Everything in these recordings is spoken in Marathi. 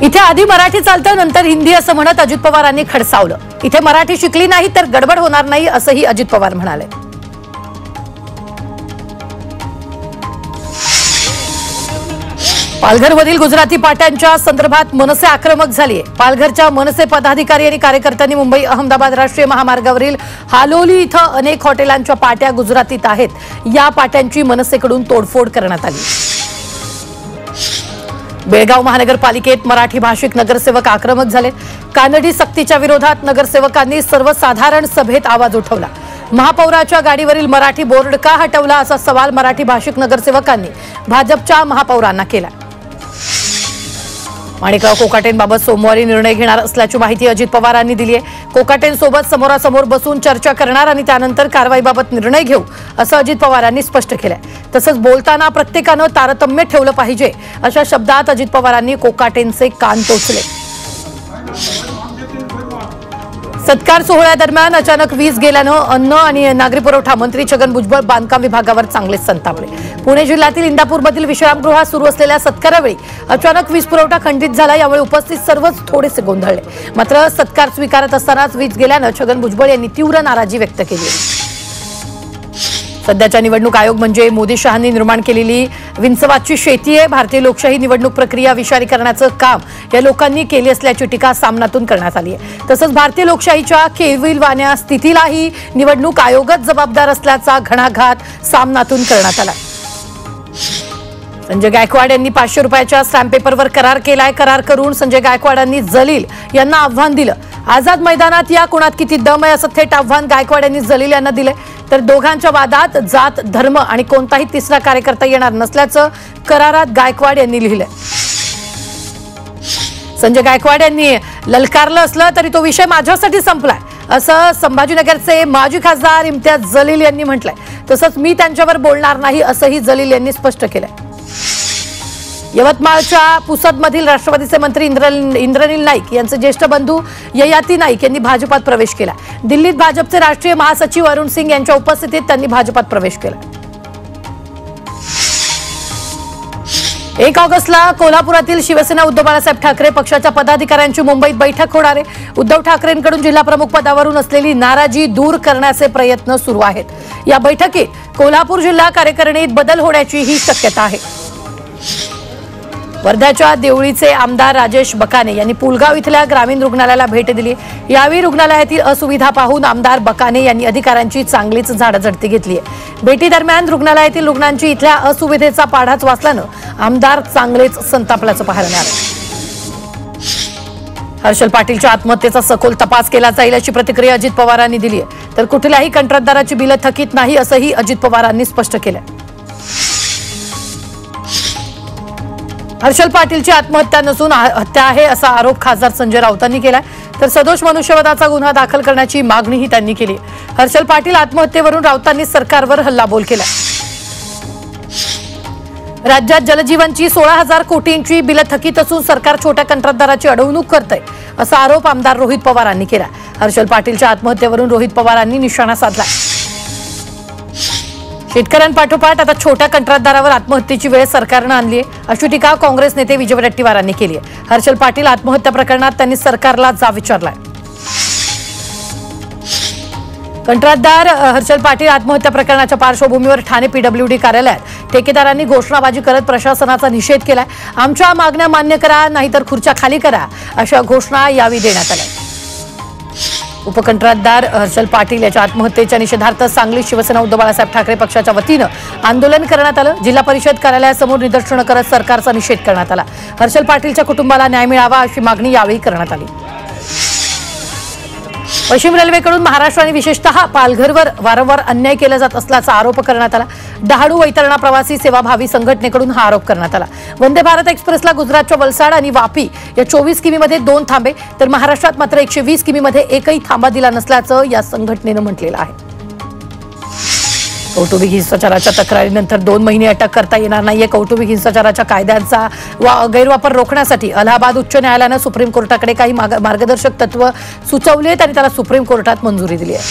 इथे आधी मराठी चालतं नंतर हिंदी असं म्हणत अजित पवारांनी खडसावलं। इथे मराठी शिकली नाही तर गडबड होणार नाही असंही अजित पवार म्हणाले। पालघरमधील गुजराती पाट्यांच्या संदर्भात मनसे आक्रमक झाली आहे। पालघरच्या मनसे पदाधिकारी आणि कार्यकर्त्यांनी मुंबई अहमदाबाद राष्ट्रीय महामार्गावरील हालोली इथं अनेक हॉटेलांच्या पाट्या गुजरातीत आहेत। या पाट्यांची मनसेकडून तोडफोड करण्यात आली। बेळगाव महानगरपालिकेत मराठी भाषिक नगरसेवक आक्रमक झाले। कानडी सक्तीच्या विरोधात नगरसेवकांनी सर्वसाधारण सभेत आवाज उठवला। महापौराच्या गाडीवरील मराठी बोर्ड का हटवला असा सवाल मराठी भाषिक नगरसेवकांनी भाजपच्या महापौरांना केला। माणिकराव कोकाटेंबाबत सोमवारी निर्णय घेणार असल्याची माहिती अजित पवारांनी दिली आहे। कोकाटेंसोबत समोरासमोर बसून चर्चा करणार आणि त्यानंतर कारवाईबाबत निर्णय घेऊ असं अजित पवारांनी स्पष्ट केलंय। तसंच बोलताना प्रत्येकानं तारतम्य ठेवलं पाहिजे अशा शब्दात अजित पवारांनी कोकाटेंचे कान टोचले। सत्कार सोहळ्यादरम्यान अचानक वीज गेल्यानं अन्न आणि नागरी पुरवठा मंत्री छगन भुजबळ बांधकाम विभागावर चांगलेच संतापले। पुणे जिल्ह्यातील इंदापूरमधील विश्रामगृहात सुरू असलेल्या सत्कारावेळी अचानक वीज पुरवठा खंडित झाला। यामुळे उपस्थित सर्वच थोडेसे गोंधळले। मात्र सत्कार स्वीकारत असतानाच वीज गेल्यानं छगन भुजबळ यांनी तीव्र नाराजी व्यक्त केली। सध्याच्या निवडणूक आयोग म्हणजे मोदी शहांनी निर्माण केलेली विंचवाची शेती आहे। भारतीय लोकशाही निवडणूक प्रक्रिया विषारी करण्याचं काम या लोकांनी केले असल्याची टीका सामनातून करण्यात आली आहे। तसंच भारतीय लोकशाहीच्या केविलवाण्या स्थितीलाही निवडणूक आयोगच जबाबदार असल्याचा घणाघात सामनातून करण्यात आला। संजय गायकवाड यांनी 500 रुपयाच्या स्टॅम्प पेपरवर करार केलाय। करार करून संजय गायकवाडांनी जलील यांना आव्हान दिलं। आझाद मैदानात या कुणात किती दम आहे असं थेट आव्हान गायकवाड यांनी जलील यांना दिले। तर दोघांच्या वादात जात धर्म आणि कोणताही तिसरा कार्यकर्ता येणार नसल्याचं करारात गायकवाड यांनी लिहिलंय। संजय गायकवाड यांनी ललकारलं असलं तरी तो विषय माझ्यासाठी संपलाय असं संभाजीनगरचे माजी खासदार इम्तियाज जलील यांनी म्हटलंय। तसंच मी त्यांच्यावर बोलणार नाही असंही जलील यांनी स्पष्ट केलंय। यवतमाळच्या पुसदमधील राष्ट्रवादीचे मंत्री इंद्रनील नाईक यांचे ज्येष्ठ बंधू ययाती नाईक यांनी भाजपात प्रवेश केला। दिल्लीत भाजपचे राष्ट्रीय महासचिव अरुण सिंग यांच्या उपस्थितीत त्यांनी भाजपात प्रवेश केला। 1 ऑगस्टला कोल्हापुरातील शिवसेना उद्धव बाळासाहेब ठाकरे पक्षाच्या पदाधिकाऱ्यांची मुंबईत बैठक होणार आहे। उद्धव ठाकरेंकडून जिल्हाप्रमुख पदावरून असलेली नाराजी दूर करण्याचे प्रयत्न सुरू आहेत। या बैठकीत कोल्हापूर जिल्हा कार्यकारिणीत बदल होण्याचीही शक्यता आहे। वर्ध्याच्या देवळीचे आमदार राजेश बकाने यांनी पुलगाव इथल्या ग्रामीण रुग्णालयाला भेट दिली। यावेळी रुग्णालयातील असुविधा पाहून आमदार बकाने यांनी अधिकाऱ्यांची चांगलीच झाडाझडती घेतली आहे। भेटीदरम्यान रुग्णालयातील रुग्णांची इथल्या असुविधेचा पाढाच वाचल्यानं आमदार चांगलेच संतापल्याचं पाहायला मिळालं। हर्षल पाटीलच्या आत्महत्येचा सखोल तपास केला जाईल अशी प्रतिक्रिया अजित पवारांनी दिली आहे। तर कुठल्याही कंत्राटदाराची बिलं थकीत नाही असंही अजित पवारांनी स्पष्ट केलं। हर्षल पाटीलची आत्महत्या नसून हत्या आहे असा आरोप खासदार संजय राऊतांनी केलाय। तर सदोष मनुष्यवधाचा गुन्हा दाखल करण्याची मागणीही त्यांनी केली। हर्षल पाटील आत्महत्येवरून राऊतांनी सरकारवर हल्लाबोल केला। राज्यात जलजीवनची 16,000 कोटींची बिलं थकीत असून सरकार छोट्या कंत्राटदाराची अडवणूक करतंय असा आरोप आमदार रोहित पवारांनी केला। हर्षल पाटीलच्या आत्महत्येवरून रोहित पवारांनी निशाणा साधला। शेतकऱ्यांपाठोपाठ आता छोट्या कंत्राटदारावर आत्महत्येची वेळ सरकारनं आणली आहे अशी टीका काँग्रेस नेते विजय वडेट्टीवारांनी केली आहे। हर्षल पाटील आत्महत्या प्रकरणात त्यांनी सरकारला जाब विचारलाय। कंत्राटदार हर्षल पाटील आत्महत्या प्रकरणाच्या पार्श्वभूमीवर ठाणे पीडब्ल्यूडी कार्यालयात ठेकेदारांनी घोषणाबाजी करत प्रशासनाचा निषेध केलाय। आमच्या मागण्या मान्य करा नाहीतर खुर्च्या खाली करा अशा घोषणा यावेळी देण्यात आल्या। उपकंत्राटदार हर्षल पाटील याच्या आत्महत्येच्या निषेधार्थ सांगली शिवसेना उद्धव बाळासाहेब ठाकरे पक्षाच्या वतीनं आंदोलन करण्यात आलं। जिल्हा परिषद कार्यालयासमोर निदर्शनं करत सरकारचा निषेध करण्यात आला। हर्षल पाटीलच्या कुटुंबाला न्याय मिळावा अशी मागणी यावेळी करण्यात आली। पश्चिम रेल्वेकडून महाराष्ट्र आणि विशेषतः पालघरवर वारंवार अन्याय केला जात असल्याचा आरोप करण्यात आला। डहाणू वैतरणा प्रवासी सेवाभावी संघटनेकडून हा आरोप करण्यात आला। वंदे भारत एक्सप्रेसला गुजरातच्या वलसाड आणि वापी या 24 किमीमध्ये 2 थांबे तर महाराष्ट्रात मात्र 120 किमीमध्ये एकही थांबा दिला नसल्याचं या संघटनेनं म्हटलेलं आहे। कौटुंबिक हिंसाचाराच्या तक्रारीनंतर 2 महिने अटक करता येणार नाहीये। कौटुंबिक हिंसाचाराच्या कायद्यांचा गैरवापर रोखण्यासाठी अलाहाबाद उच्च न्यायालयानं सुप्रीम कोर्टाकडे काही मार्गदर्शक तत्व सुचवलेत आणि त्याला सुप्रीम कोर्टात मंजुरी दिली आहे।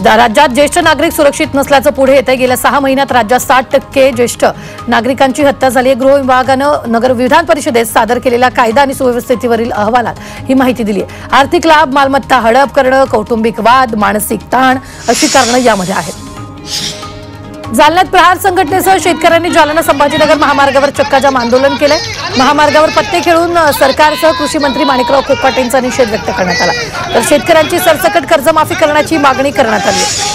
राज्यात ज्येष्ठ नागरिक सुरक्षित नसल्याचं पुढे येत आहे। गेल्या 6 महिन्यात राज्यात 60% ज्येष्ठ नागरिकांची हत्या झाली आहे। गृह विभागानं नगर विधान परिषदेत सादर केलेल्या कायदा आणि सुव्यवस्थेवरील अहवालात ही माहिती दिली आहे। आर्थिक लाभ, मालमत्ता हडप करणं, कौटुंबिक वाद, मानसिक ताण अशी कारणं यामध्ये आहेत। जालन्यात प्रहार संघटनेसह शेतकऱ्यांनी जालना संभाजीनगर महामार्गावर चक्काजाम आंदोलन केलंय। महामार्गावर पत्ते खेळून सरकारसह कृषी मंत्री माणिकराव कोकाटेंचा निषेध व्यक्त करण्यात आला। तर शेतकऱ्यांची सरसकट कर्जमाफी करण्याची मागणी करण्यात आली।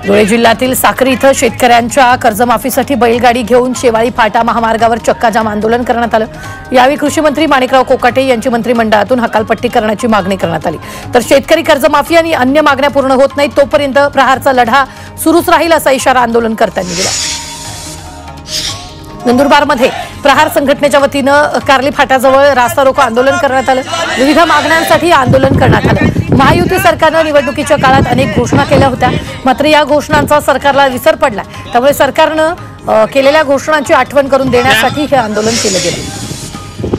धुळे जिल्ह्यातील साक्री इथं शेतकऱ्यांच्या कर्जमाफीसाठी बैलगाडी घेऊन शेवाळी फाटा महामार्गावर चक्काजाम आंदोलन करण्यात आलं। यावेळी कृषी मंत्री माणिकराव कोकाटे यांची मंत्रिमंडळातून हकालपट्टी करण्याची मागणी करण्यात आली। तर शेतकरी कर्जमाफी आणि अन्य मागण्या पूर्ण होत नाहीत तोपर्यंत प्रहारचा लढा सुरूच राहील असा इशारा आंदोलनकर्त्यांनी दिला। नंदुरबारमध्ये प्रहार संघटनेच्या वतीनं कार्ली फाट्याजवळ रास्ता रोको आंदोलन करण्यात आलं। विविध मागण्यांसाठी आंदोलन करण्यात आलं। महायुती सरकारनं निवडणुकीच्या काळात अनेक घोषणा केल्या होत्या, मात्र या घोषणांचा सरकारला विसर पडला। त्यामुळे सरकारनं केलेल्या घोषणांची आठवण करून देण्यासाठी हे आंदोलन केलं गेलं।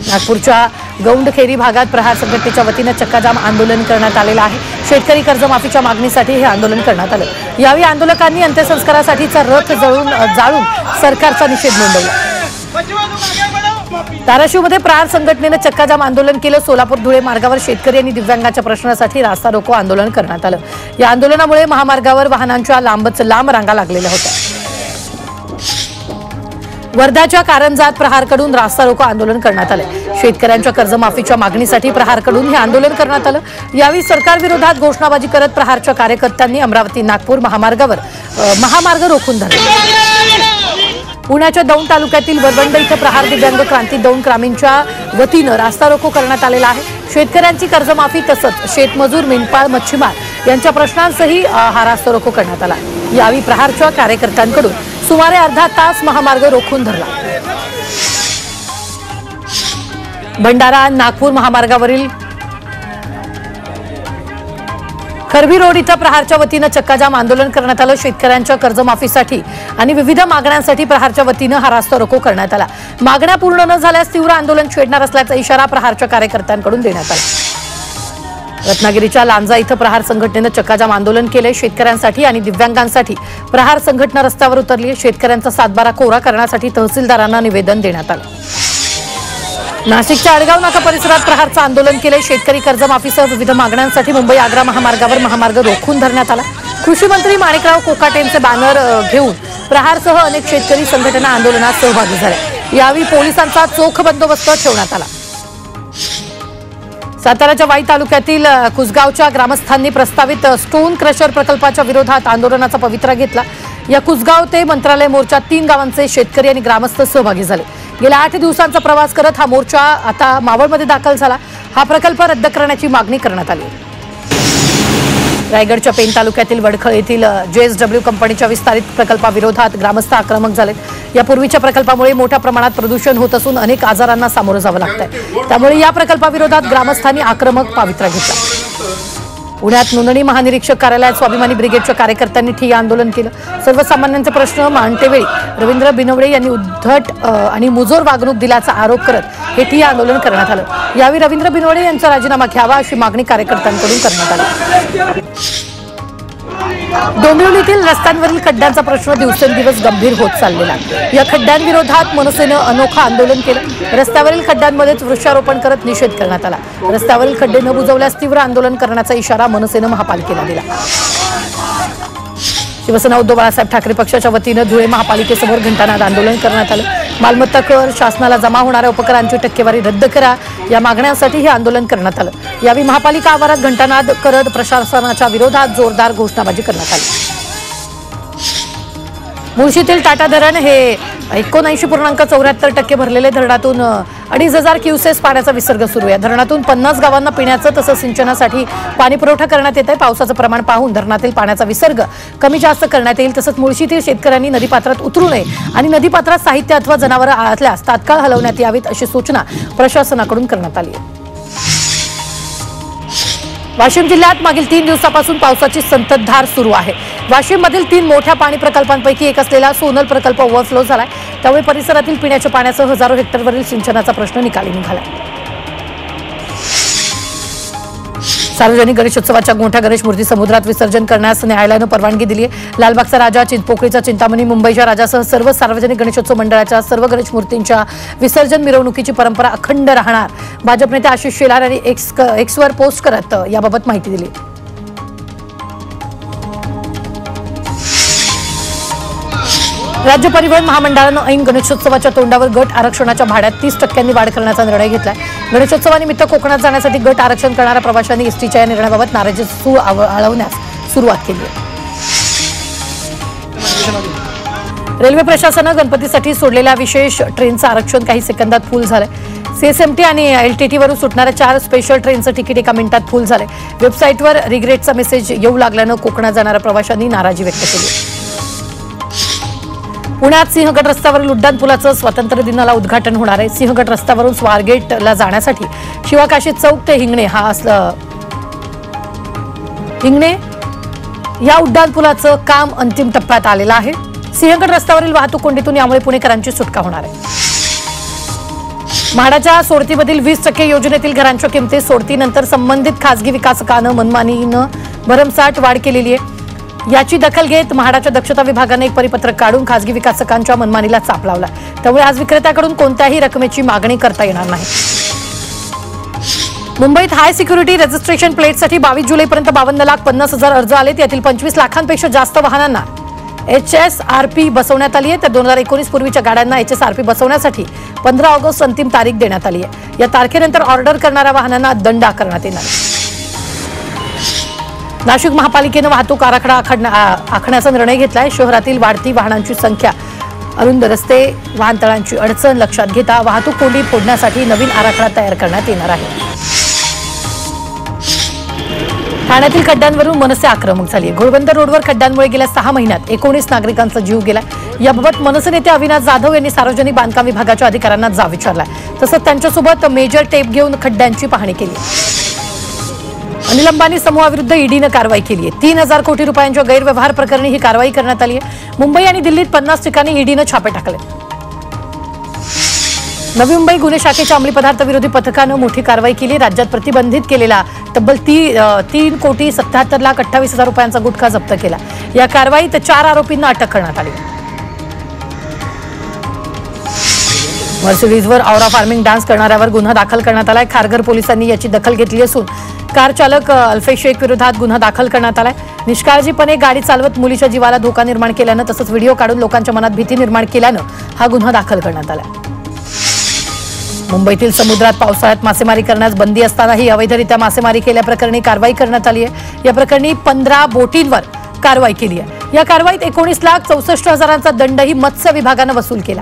नागपूरच्या गौंडखेरी भागात प्रहार संघटनेच्या वतीनं चक्काजाम आंदोलन करण्यात आलेलं आहे। शेतकरी कर्जमाफीच्या मागणीसाठी हे आंदोलन करण्यात आलं। यावेळी आंदोलकांनी अंत्यसंस्कारासाठीचा रथ जाळून सरकारचा निषेध नोंदवला। धाराशिवमध्ये प्रहार संघटनेनं चक्काजाम आंदोलन केलं। सोलापूर धुळे मार्गावर शेतकरी आणि दिव्यांगांच्या प्रश्नासाठी रास्ता रोको आंदोलन करण्यात आलं। या आंदोलनामुळे महामार्गावर वाहनांच्या लांबच लांब रांगा लागलेल्या होत्या। वर्धाच्या कारंजात प्रहारकडून रास्ता रोको आंदोलन करण्यात आलं। शेतकऱ्यांच्या कर्जमाफीच्या मागणीसाठी प्रहारकडून हे आंदोलन करण्यात आलं। यावेळी सरकारविरोधात घोषणाबाजी करत प्रहारच्या कार्यकर्त्यांनी अमरावती नागपूर महामार्गावर महामार्ग रोखून धरला। पुण्याच्या दौंड तालुक्यातील वरवंड इथं प्रहार दिव्यांग क्रांती दौंड ग्रामीणच्या वतीनं रास्ता रोको करण्यात आलेला आहे। शेतकऱ्यांची कर्जमाफी तसंच शेतमजूर, मेंढपाळ, मच्छीमार यांच्या प्रश्नांसही हा रास्ता रोको करण्यात आला। यावेळी प्रहारच्या कार्यकर्त्यांकडून सुमारे अर्धा तास महामार्ग रोखून धरला। भंडारा नागपूर महामार्गावरील खरबी रोड इथं प्रहारच्या वतीनं चक्काजाम आंदोलन करण्यात आलं। शेतकऱ्यांच्या कर्जमाफीसाठी आणि विविध मागण्यांसाठी प्रहारच्या वतीनं हा रास्ता रोको करण्यात आला। मागण्या पूर्ण न झाल्यास तीव्र आंदोलन छेडणार असल्याचा इशारा प्रहारच्या कार्यकर्त्यांकडून देण्यात आला। रत्नागिरीच्या लांजा इथं प्रहार संघटनेनं चक्काजाम आंदोलन केलंय। शेतकऱ्यांसाठी आणि दिव्यांगांसाठी प्रहार संघटना रस्त्यावर उतरली आहे। शेतकऱ्यांचा सातबारा कोरा करण्यासाठी तहसीलदारांना निवेदन देण्यात आलं। नाशिकच्या अडगाव नाका परिसरात प्रहारचं आंदोलन केलंय। शेतकरी कर्जमाफीसह विविध मागण्यांसाठी मुंबई आग्रा महामार्गावर महामार्ग रोखून धरण्यात आला। कृषी मंत्री माणिकराव कोकाटेंचे बॅनर घेऊन प्रहारसह अनेक शेतकरी संघटना आंदोलनात सहभागी झाल्या। यावेळी पोलिसांचा चोख बंदोबस्त ठेवण्यात आला। साताऱ्याच्या वाई तालुक्यातील कुसगावच्या ग्रामस्थांनी प्रस्तावित स्टोन क्रशर प्रकल्पाच्या विरोधात आंदोलनाचा पवित्रा घेतला। या कुसगाव ते मंत्रालय मोर्चात 3 गावांचे शेतकरी आणि ग्रामस्थ सहभागी झाले। गेल्या 8 दिवसांचा प्रवास करत हा मोर्चा आता मावळमध्ये दाखल झाला। हा प्रकल्प रद्द करण्याची मागणी करण्यात आली। रायगडच्या पेन तालुक्यातील वडखळ येथील JSW कंपनीच्या विस्तारित प्रकल्पाविरोधात ग्रामस्थ आक्रमक झाले। यापूर्वीच्या प्रकल्पामुळे मोठ्या प्रमाणात प्रदूषण होत असून अनेक आजारांना सामोरं जावं लागतंय। त्यामुळे या प्रकल्पाविरोधात ग्रामस्थांनी आक्रमक पवित्रा घेतला। पुण्यात नोंदणी महानिरीक्षक कार्यालयात स्वाभिमानी ब्रिगेडच्या कार्यकर्त्यांनी ठिय्या आंदोलन केलं। सर्वसामान्यांचे प्रश्न मांडतेवेळी रवींद्र बिनवडे यांनी उद्धट आणि मुजोर वागणूक दिल्याचा आरोप करत हे ठिय्या आंदोलन करण्यात आलं। यावेळी रवींद्र बिनवडे यांचा राजीनामा घ्यावा अशी मागणी कार्यकर्त्यांकडून करण्यात आली। डोंबिवलीतील रस्त्यांवरील खड्ड्यांचा प्रश्न दिवसेंदिवस गंभीर होत चाललेला आहे। या खड्ड्यांविरोधात मनसेनं अनोखं आंदोलन केलं। रस्त्यावरील खड्ड्यांमध्येच वृक्षारोपण करत निषेध करण्यात आला। रस्त्यावरील खड्डे न बुजवल्यास तीव्र आंदोलन करण्याचा इशारा मनसेनं महापालिकेला दिला। शिवसेना उद्धव बाळासाहेब ठाकरे पक्षाच्या वतीनं धुळे महापालिकेसमोर घंटानाद आंदोलन करण्यात आलं। मालमत्ता कर, शासनाला जमा होणाऱ्या उपकरांची टक्केवारी रद्द करा या मागण्यांसाठी हे आंदोलन करण्यात आलं। यावेळी महापालिका आवारात घंटानाद करत प्रशासनाच्या विरोधात जोरदार घोषणाबाजी करण्यात आली। मुळशीतील टाटा धरण हे 79.74% भरलेले धरणातून 2,500 क्युसेस पाण्याचा विसर्ग सुरू आहे। धरणातून 50 गावांना पिण्याचं तसंच सिंचनासाठी पाणी पुरवठा करण्यात येत आहे। पावसाचं प्रमाण पाहून धरणातील पाण्याचा विसर्ग कमी जास्त करण्यात येईल। तसंच मुळशीतील शेतकऱ्यांनी नदीपात्रात उतरू नये आणि नदीपात्रात साहित्य अथवा जनावरं आढळल्यास तात्काळ हलवण्यात यावीत अशी सूचना प्रशासनाकडून करण्यात आली आहे। वाशिम जिल्ह्यात मागील 3 दिवसापासून पावसाची संततधार सुरू आहे। वाशिममधील 3 मोठ्या पाणी प्रकल्पांपैकी एक असलेला सोनल प्रकल्प ओव्हरफ्लो झालाय। त्यामुळे परिसरातील पिण्याच्या पाण्यासह हजारो हेक्टरवरील सिंचनाचा प्रश्न निकाली निघाला। सार्वजनिक गणेशोत्सवाच्या मोठ्या गणेश मूर्ती समुद्रात विसर्जन करण्यास न्यायालयानं परवानगी दिली आहे। लालबागचा राजा, चिंचपोकळीचा चिंतामणी, मुंबईच्या राजासह सर्व सार्वजनिक गणेशोत्सव मंडळाच्या सर्व गणेश मूर्तींच्या विसर्जन मिरवणुकीची परंपरा अखंड राहणार। भाजप नेते आशिष शेलार यांनी एक्सवर पोस्ट करत याबाबत माहिती दिली। राज्य परिवहन महामंडळानं ऐन गणेशोत्सवाच्या तोंडावर गट आरक्षणाच्या भाड्यात 30% वाढ करण्याचा निर्णय घेतलाय। गणेशोत्सवानिमित्त कोकणात जाण्यासाठी गट आरक्षण करणाऱ्या प्रवाशांनी एसटीच्या या निर्णयाबाबत नाराजी सूर आळवण्यास सुरुवात केली आहे। रेल्वे प्रशासनानं गणपतीसाठी सोडलेल्या विशेष ट्रेनचं आरक्षण काही सेकंदात फुल झालंय। सीएसएमटी आणि एलटीटीवरून सुटणाऱ्या 4 स्पेशल ट्रेनचं तिकीट एका मिनिटात फुल झालंय। वेबसाईटवर रिग्रेटचा मेसेज येऊ लागल्यानं कोकणात जाणाऱ्या प्रवाशांनी नाराजी व्यक्त केली। पुण्यात सिंहगड रस्त्यावरील उड्डाणपुलाचं स्वातंत्र्य दिनाला उद्घाटन होणार आहे। सिंहगड रस्त्यावरून स्वारगेटला जाण्यासाठी शिवाकाशी चौक ते हिंगणे हिंगणे या उड्डाणपुलाचं काम अंतिम टप्प्यात आलेलं आहे। सिंहगड रस्त्यावरील वाहतूक कोंडीतून यामुळे पुणेकरांची सुटका होणार आहे। म्हाडाच्या सोडतीमधील 20% योजनेतील घरांच्या किमती सोडतीनंतर संबंधित खासगी विकासकानं मनमानीनं भरमसाठ वाढ केलेली आहे। याची दखल घेत म्हाडाच्या दक्षता विभागाने एक परिपत्रक काढून खासगी विकासकांच्या मनमानीला चाप लावला। त्यामुळे आज विक्रेत्याकडून कोणत्याही रकमेची मागणी करता येणार नाही। मुंबईत हाय सिक्युरिटी रजिस्ट्रेशन प्लेटसाठी 22 जुलैपर्यंत 52,50,000 अर्ज आलेत। यातील 25 लाखांपेक्षा जास्त वाहनांना HSRP बसवण्यात आली आहे। तर 2019 पूर्वीच्या गाड्यांना HSRP बसवण्यासाठी 15 ऑगस्ट अंतिम तारीख देण्यात आली आहे। या तारखेनंतर ऑर्डर करणाऱ्या वाहनांना दंड आकारण्यात येणार आहे। नाशिक महापालिकेनं वाहतूक आराखडा आखण्याचा निर्णय घेतलाय। शहरातील वाढती वाहनांची संख्या, अरुंद रस्ते, वाहनतळांची अडचण लक्षात घेता वाहतूक कोंडी फोडण्यासाठी नवीन आराखडा तयार करण्यात येणार आहे। ठाण्यातील खड्ड्यांवरून मनसे आक्रमक झाली आहे। घोडबंदर रोडवर खड्ड्यांमुळे गेल्या 6 महिन्यात 19 नागरिकांचा जीव गेलाय। याबाबत मनसे नेते अविनाश जाधव यांनी सार्वजनिक बांधकाम विभागाच्या अधिकाऱ्यांना जाब विचारलाय। तसंच त्यांच्यासोबत मेजर टेप घेऊन खड्ड्यांची पाहणी केली। अनिल अंबानी समूहाविरुद्ध ईडीनं कारवाई केली आहे। 3,000 कोटी रुपयांच्या गैरव्यवहार प्रकरणी ही कारवाई करण्यात आली आहे। मुंबई आणि दिल्लीत 50 ठिकाणी ईडीनं छापे टाकले। नवी मुंबई गुन्हे शाखेच्या अंमली पदार्थ विरोधी पथकानं मोठी कारवाई केली। राज्यात प्रतिबंधित केलेला तब्बल 3,77,28,000 रुपयांचा गुटखा जप्त केला। या कारवाईत 4 आरोपींना अटक करण्यात आली। मर्सिडीजवर औरा फार्मिंग डान्स करणाऱ्यावर गुन्हा दाखल करण्यात आलाय। खारघर पोलिसांनी याची दखल घेतली असून कार चालक अल्फेज शेख विरोधात गुन्हा दाखल करण्यात आलाय। निष्काळजीपणे गाडी चालवत मुलीच्या जीवाला धोका निर्माण केल्यानं तसंच व्हिडिओ काढून लोकांच्या मनात भीती निर्माण केल्यानं हा गुन्हा दाखल करण्यात आलाय। मुंबईतील समुद्रात पावसाळ्यात मासेमारी करण्यास बंदी असतानाही अवैधरित्या मासेमारी केल्याप्रकरणी कारवाई करण्यात आली आहे। या प्रकरणी 15 बोटींवर कारवाई केली आहे। या कारवाईत 19,64,000चा दंडही मत्स्य विभागानं वसूल केला।